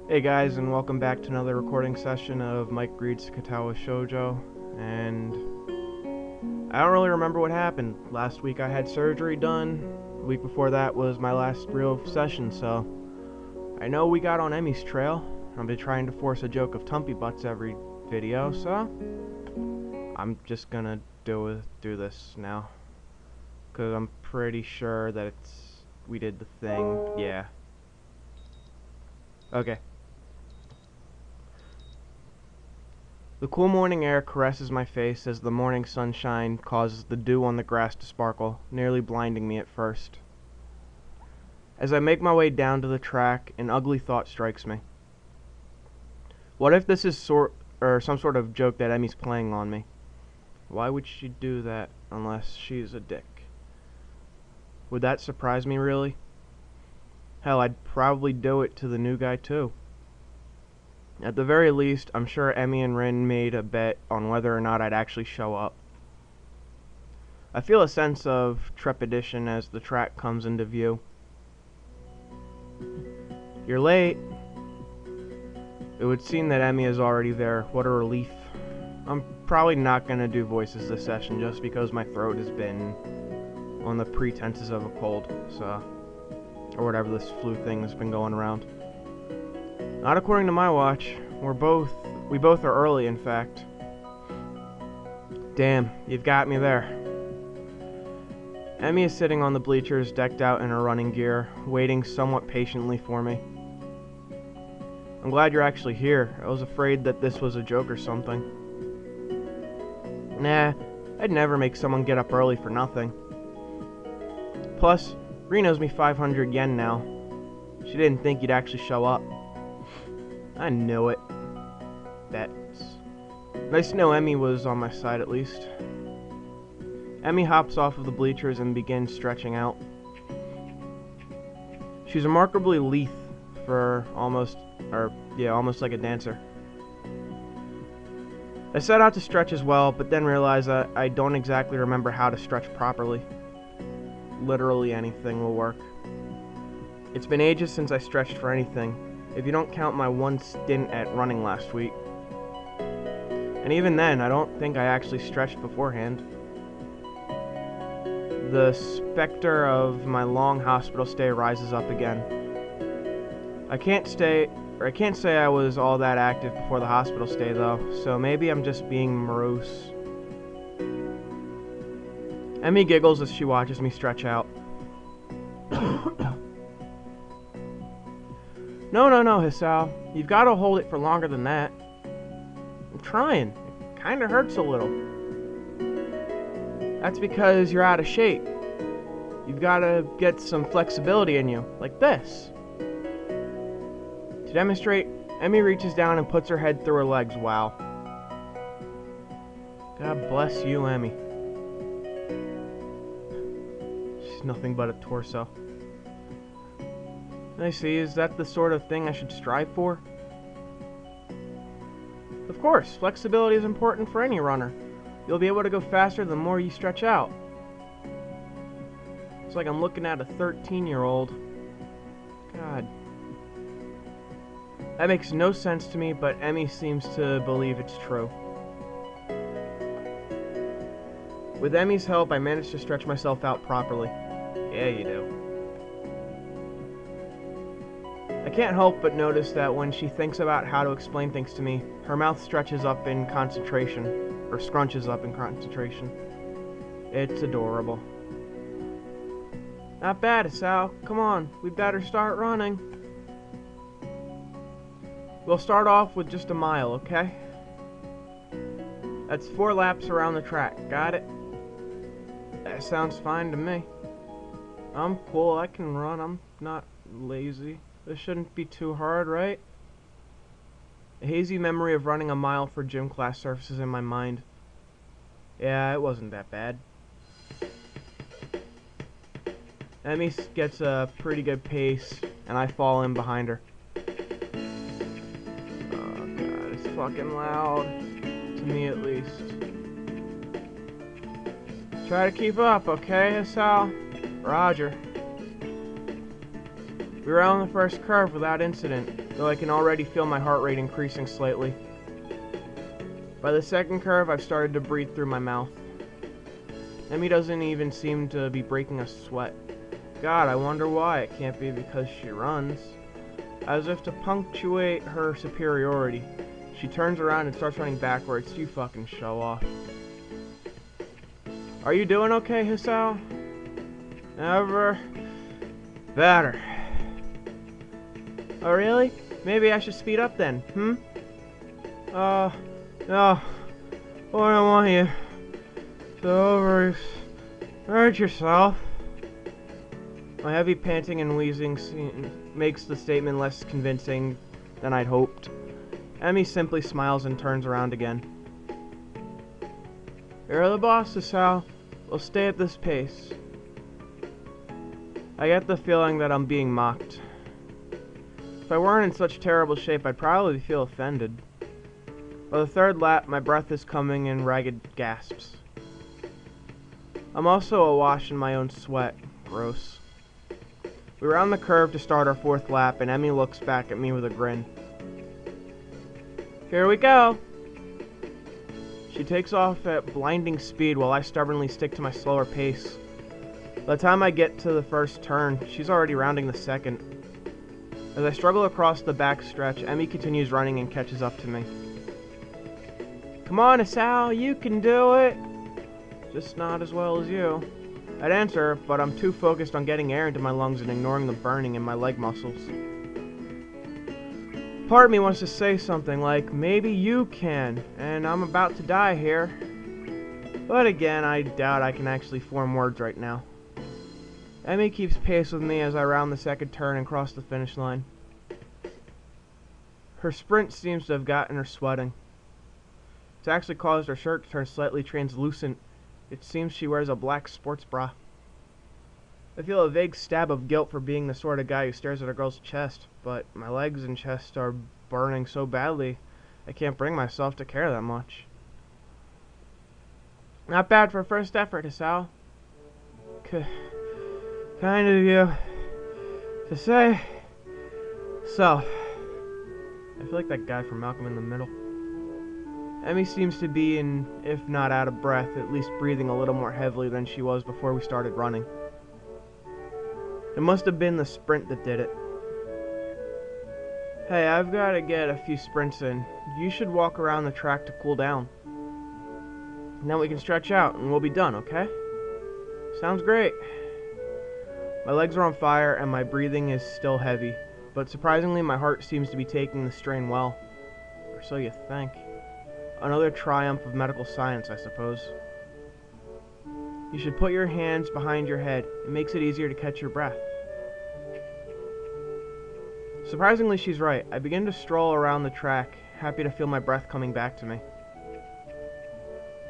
Hey guys, and welcome back to another recording session of Mike Reed's Katawa Shoujo. And I don't really remember what happened. Last week I had surgery done. The week before that was my last real session, so I know we got on Emmy's trail. I've been trying to force a joke of Tumpybutt's every video, so I'm just gonna do this now. Cause I'm pretty sure that we did the thing. Yeah. Okay. The cool morning air caresses my face as the morning sunshine causes the dew on the grass to sparkle, nearly blinding me at first. As I make my way down to the track, an ugly thought strikes me. What if this is some sort of joke that Emmy's playing on me? Why would she do that unless she's a dick? Would that surprise me, really? Hell, I'd probably do it to the new guy, too. At the very least, I'm sure Emmy and Rin made a bet on whether or not I'd actually show up. I feel a sense of trepidation as the track comes into view. You're late. It would seem that Emmy is already there. What a relief. I'm probably not going to do voices this session just because my throat has been on the pretenses of a cold, so, or whatever this flu thing that's been going around. Not according to my watch. We both are early, in fact. Damn, you've got me there. Emmy is sitting on the bleachers, decked out in her running gear, waiting somewhat patiently for me. I'm glad you're actually here. I was afraid that this was a joke or something. Nah, I'd never make someone get up early for nothing. Plus, Rin owes me 500 yen now. She didn't think you'd actually show up. I knew it. Bets. Nice to know Emmy was on my side at least. Emmy hops off of the bleachers and begins stretching out. She's remarkably lithe for almost like a dancer. I set out to stretch as well, but then realized that I don't exactly remember how to stretch properly. Literally anything will work. It's been ages since I stretched for anything, if you don't count my one stint at running last week. And even then, I don't think I actually stretched beforehand. The specter of my long hospital stay rises up again. I can't say I was all that active before the hospital stay though, so maybe I'm just being morose. Emmy giggles as she watches me stretch out. No, Hisao. You've got to hold it for longer than that. I'm trying. It kinda hurts a little. That's because you're out of shape. You've got to get some flexibility in you, like this. To demonstrate, Emmy reaches down and puts her head through her legs. Wow. God bless you, Emmy. She's nothing but a torso. I see, is that the sort of thing I should strive for? Of course, flexibility is important for any runner. You'll be able to go faster the more you stretch out. It's like I'm looking at a 13-year-old. God. That makes no sense to me, but Emmy seems to believe it's true. With Emmy's help, I managed to stretch myself out properly. Yeah, you do. I can't help but notice that when she thinks about how to explain things to me, her mouth stretches up in concentration, or scrunches up in concentration. It's adorable. Not bad, Hisao. Come on, we better start running. We'll start off with just a mile, okay? That's 4 laps around the track, got it? That sounds fine to me. I'm cool, I can run, I'm not lazy. This shouldn't be too hard, right? A hazy memory of running a mile for gym class surfaces in my mind. Yeah, it wasn't that bad. Emmy gets a pretty good pace, and I fall in behind her. Oh god, it's fucking loud. To me at least. Try to keep up, okay, Hisao? Roger. We were on the first curve without incident, though I can already feel my heart rate increasing slightly. By the second curve, I've started to breathe through my mouth. Emmy doesn't even seem to be breaking a sweat. God, I wonder why. It can't be because she runs. As if to punctuate her superiority, she turns around and starts running backwards. You fucking show off. Are you doing okay, Hisao? Never better. Oh, really? Maybe I should speed up then, no. I don't want you to overexert yourself. My heavy panting and wheezing makes the statement less convincing than I'd hoped. Emmy simply smiles and turns around again. You're the boss, Hisao. We'll stay at this pace. I get the feeling that I'm being mocked. If I weren't in such terrible shape, I'd probably feel offended. By the third lap, my breath is coming in ragged gasps. I'm also awash in my own sweat. Gross. We round the curve to start our fourth lap, and Emmy looks back at me with a grin. Here we go! She takes off at blinding speed while I stubbornly stick to my slower pace. By the time I get to the first turn, she's already rounding the second. As I struggle across the back stretch, Emmy continues running and catches up to me. Come on, Hisao, you can do it! Just not as well as you. I'd answer, but I'm too focused on getting air into my lungs and ignoring the burning in my leg muscles. Part of me wants to say something like, maybe you can, and I'm about to die here. But again, I doubt I can actually form words right now. Emmy keeps pace with me as I round the second turn and cross the finish line. Her sprint seems to have gotten her sweating. It's actually caused her shirt to turn slightly translucent. It seems she wears a black sports bra. I feel a vague stab of guilt for being the sort of guy who stares at a girl's chest, but my legs and chest are burning so badly I can't bring myself to care that much. Not bad for first effort, Hisao. Kind of you to say. So, I feel like that guy from Malcolm in the Middle. Emmy seems to be if not out of breath, at least breathing a little more heavily than she was before we started running. It must have been the sprint that did it. Hey, I've got to get a few sprints in. You should walk around the track to cool down. Then we can stretch out and we'll be done, okay? Sounds great. My legs are on fire and my breathing is still heavy, but surprisingly my heart seems to be taking the strain well. Or so you think. Another triumph of medical science, I suppose. You should put your hands behind your head. It makes it easier to catch your breath. Surprisingly, she's right. I begin to stroll around the track, happy to feel my breath coming back to me.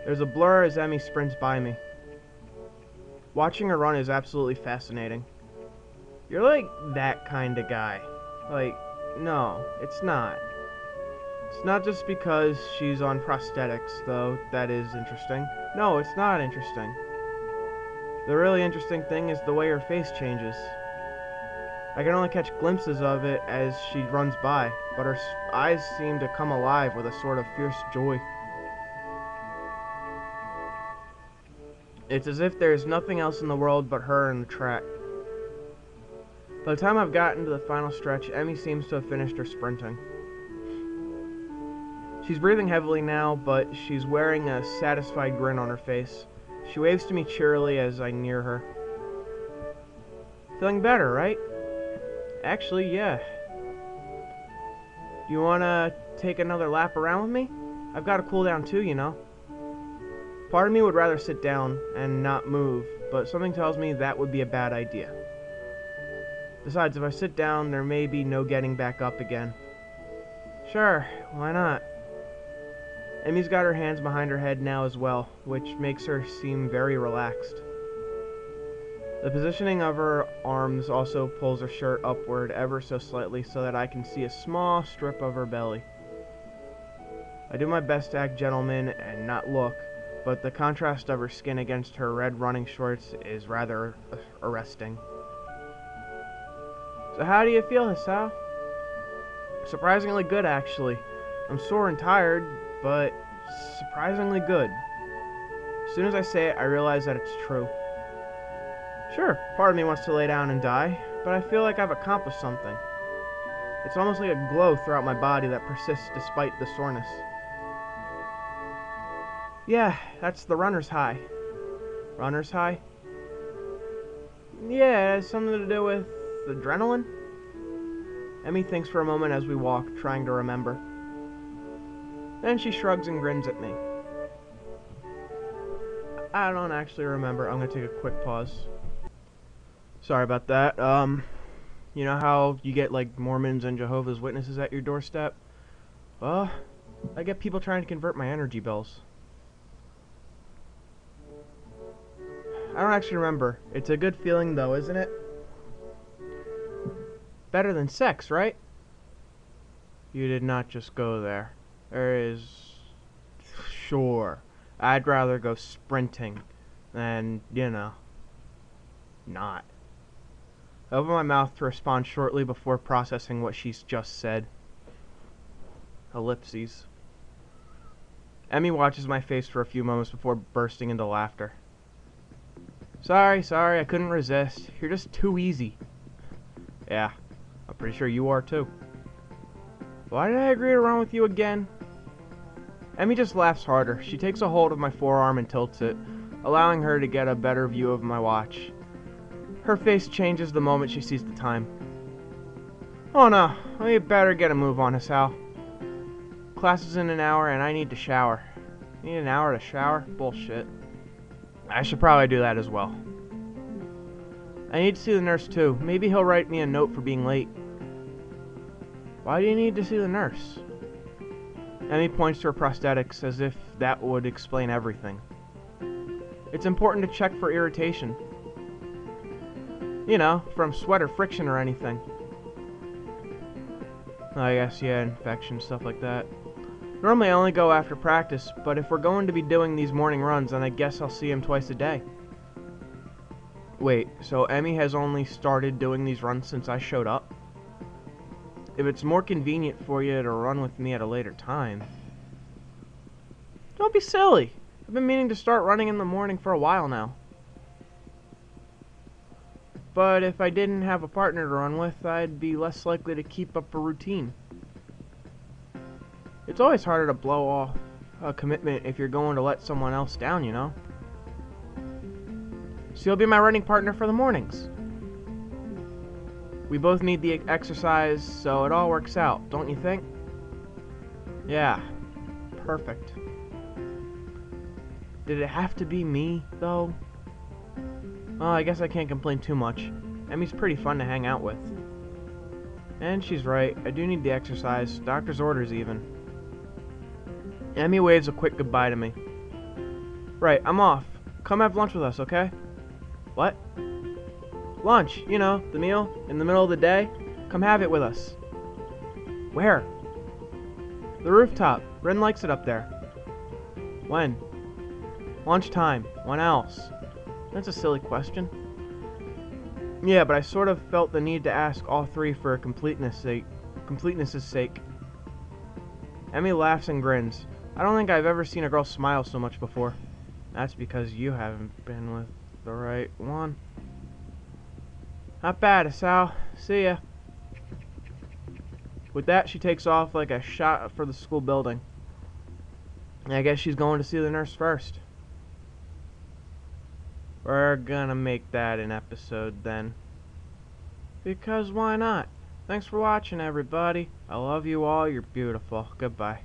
There's a blur as Emmy sprints by me. Watching her run is absolutely fascinating. You're like that kind of guy. Like, no, it's not. It's not just because she's on prosthetics, though that is interesting. No, it's not interesting. The really interesting thing is the way her face changes. I can only catch glimpses of it as she runs by, but her eyes seem to come alive with a sort of fierce joy. It's as if there's nothing else in the world but her and the track. By the time I've gotten to the final stretch, Emmy seems to have finished her sprinting. She's breathing heavily now, but she's wearing a satisfied grin on her face. She waves to me cheerily as I near her. Feeling better, right? Actually, yeah. Do you want to take another lap around with me? I've got to cool down too, you know. Part of me would rather sit down and not move, but something tells me that would be a bad idea. Besides, if I sit down, there may be no getting back up again. Sure, why not? Emmy's got her hands behind her head now as well, which makes her seem very relaxed. The positioning of her arms also pulls her shirt upward ever so slightly so that I can see a small strip of her belly. I do my best to act gentleman and not look, but the contrast of her skin against her red running shorts is rather arresting. So how do you feel, Hisao? Surprisingly good, actually. I'm sore and tired, but surprisingly good. As soon as I say it, I realize that it's true. Sure, part of me wants to lay down and die, but I feel like I've accomplished something. It's almost like a glow throughout my body that persists despite the soreness. Yeah, that's the runner's high. Runner's high? Yeah, it has something to do with adrenaline? Emmy thinks for a moment as we walk, trying to remember. Then she shrugs and grins at me. I don't actually remember. I'm gonna take a quick pause. Sorry about that. You know how you get like Mormons and Jehovah's Witnesses at your doorstep? Well, I get people trying to convert my energy bills. I don't actually remember. It's a good feeling though, isn't it? Better than sex, right? You did not just go there. There is... Sure. I'd rather go sprinting than, you know, not. I open my mouth to respond shortly before processing what she's just said. Ellipses. Emmy watches my face for a few moments before bursting into laughter. Sorry, I couldn't resist. You're just too easy. Yeah, I'm pretty sure you are too. Why did I agree to run with you again? Emmy just laughs harder. She takes a hold of my forearm and tilts it, allowing her to get a better view of my watch. Her face changes the moment she sees the time. Oh no, we better get a move on, Hisao. Class is in an hour and I need to shower. Need an hour to shower? Bullshit. I should probably do that as well. I need to see the nurse too. Maybe he'll write me a note for being late. Why do you need to see the nurse? Emmy points to her prosthetics as if that would explain everything. It's important to check for irritation. You know, from sweat or friction or anything. I guess, yeah, infection, stuff like that. Normally I only go after practice, but if we're going to be doing these morning runs, then I guess I'll see him twice a day. Wait, so Emmy has only started doing these runs since I showed up? If it's more convenient for you to run with me at a later time... Don't be silly! I've been meaning to start running in the morning for a while now. But if I didn't have a partner to run with, I'd be less likely to keep up a routine. It's always harder to blow off a commitment if you're going to let someone else down, you know? So you'll be my running partner for the mornings. We both need the exercise, so it all works out, don't you think? Yeah, perfect. Did it have to be me, though? Oh, I guess I can't complain too much. Emmy's pretty fun to hang out with. And she's right, I do need the exercise, doctor's orders even. Emmy waves a quick goodbye to me. Right, I'm off. Come have lunch with us, okay? What? Lunch, you know, the meal, in the middle of the day. Come have it with us. Where? The rooftop. Ren likes it up there. When? Lunchtime. When else? That's a silly question. Yeah, but I sort of felt the need to ask all three for completeness' sake. Emmy laughs and grins. I don't think I've ever seen a girl smile so much before. That's because you haven't been with the right one. Not bad, Hisao. See ya. With that, she takes off like a shot for the school building. I guess she's going to see the nurse first. We're gonna make that an episode then. Because why not? Thanks for watching, everybody. I love you all. You're beautiful. Goodbye.